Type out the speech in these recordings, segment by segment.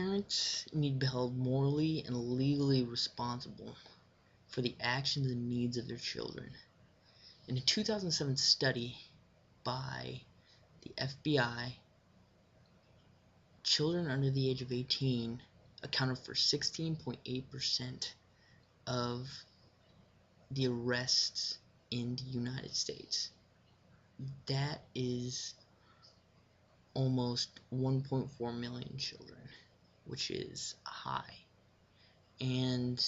Parents need to be held morally and legally responsible for the actions and needs of their children. In a 2007 study by the FBI, children under the age of 18 accounted for 16.8% of the arrests in the United States. That is almost 1.4 million children, which is high. And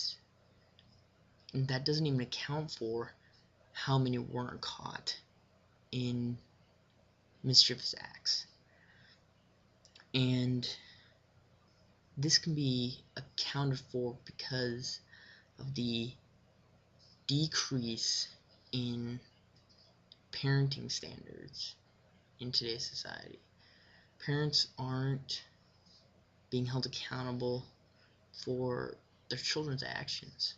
that doesn't even account for how many weren't caught in mischievous acts. And this can be accounted for because of the decrease in parenting standards in today's society. Parents aren't being held accountable for their children's actions,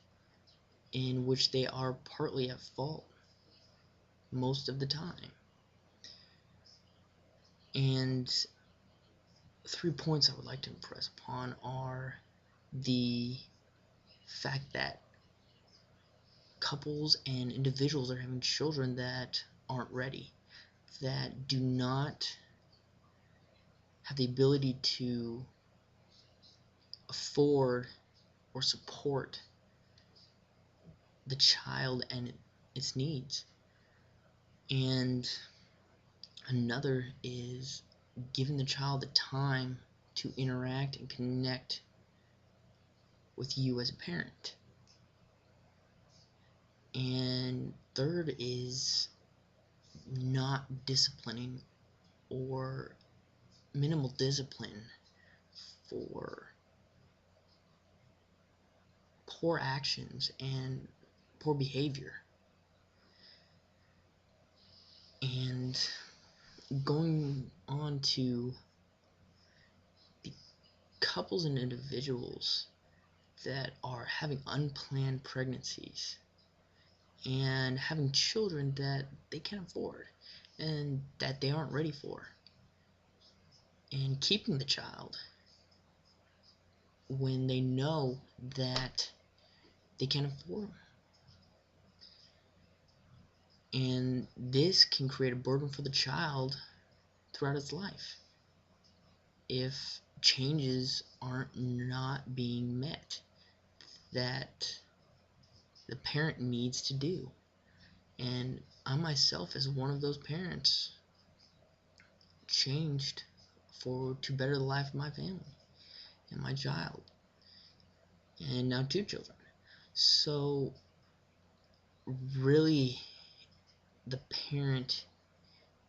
in which they are partly at fault most of the time. And 3 points I would like to impress upon are the fact that couples and individuals are having children that aren't ready, that do not have the ability to afford or support the child and its needs. And another is giving the child the time to interact and connect with you as a parent. And third is not disciplining or minimal discipline for poor actions and poor behavior. And going on to the couples and individuals that are having unplanned pregnancies and having children that they can't afford and that they aren't ready for, and keeping the child when they know that they can't afford them. And this can create a burden for the child throughout its life if changes aren't not being met that the parent needs to do. And I myself, as one of those parents, changed to better the life of my family and my child, and now 2 children. So really, the parent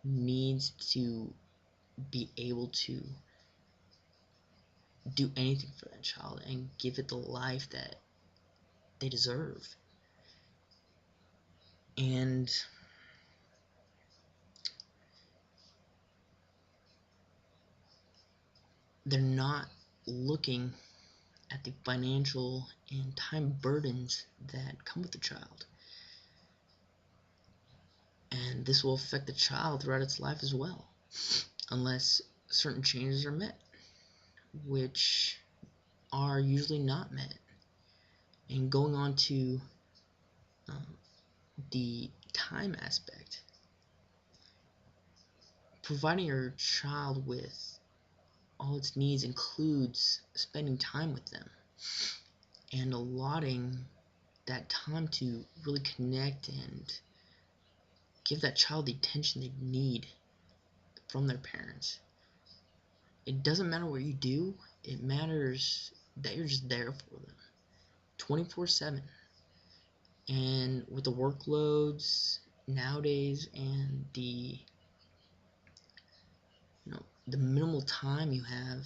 needs to be able to do anything for that child and give it the life that they deserve. And they're not looking at the financial and time burdens that come with the child. And this will affect the child throughout its life as well, unless certain changes are met, which are usually not met. And going on to the time aspect, providing your child with all its needs includes spending time with them and allotting that time to really connect and give that child the attention they need from their parents. It doesn't matter what you do, it matters that you're just there for them 24/7. And with the workloads nowadays and the minimal time you have,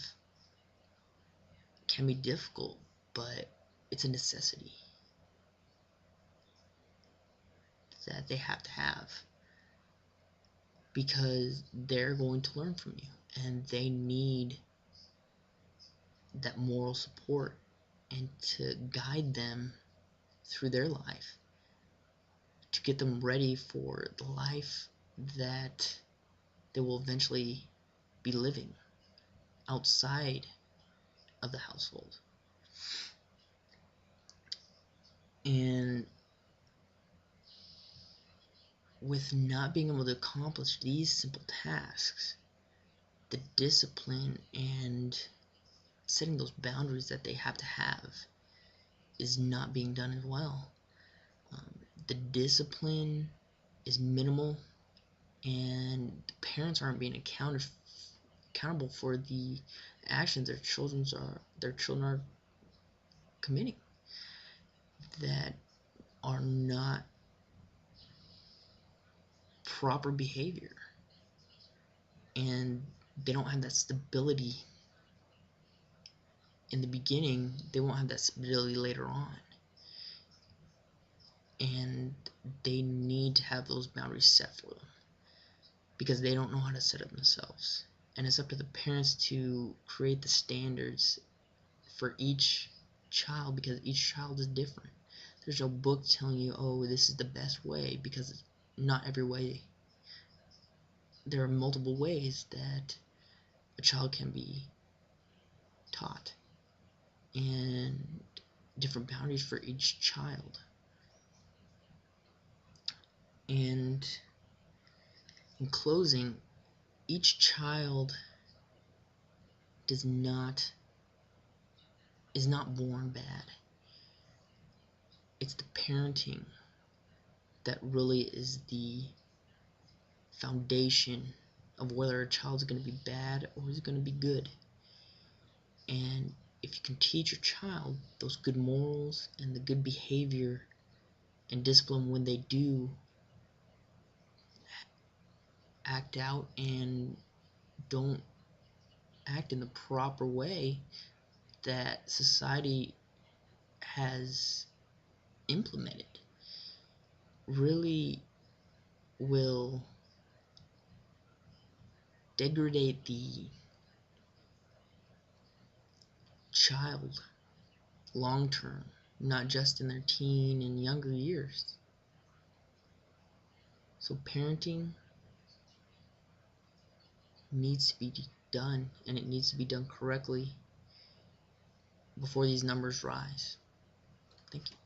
can be difficult, but it's a necessity that they have to have, because they're going to learn from you and they need that moral support and to guide them through their life, to get them ready for the life that they will eventually be living outside of the household. And with not being able to accomplish these simple tasks, the discipline and setting those boundaries that they have to have is not being done as well. The discipline is minimal, and the parents aren't being accountable for the actions their children are committing that are not proper behavior, and they don't have that stability in the beginning. They won't have that stability later on, and they need to have those boundaries set for them because they don't know how to set it themselves. And it's up to the parents to create the standards for each child, because each child is different. There's no book telling you, oh, this is the best way, because not every way. There are multiple ways that a child can be taught, and different boundaries for each child. And in closing, each child is not born bad. It's the parenting that really is the foundation of whether a child's going to be bad or is going to be good. And if you can teach your child those good morals and the good behavior and discipline when they do act out and don't act in the proper way that society has implemented, really will degrade the child long term, not just in their teen and younger years. So parenting needs to be done, and it needs to be done correctly before these numbers rise. Thank you.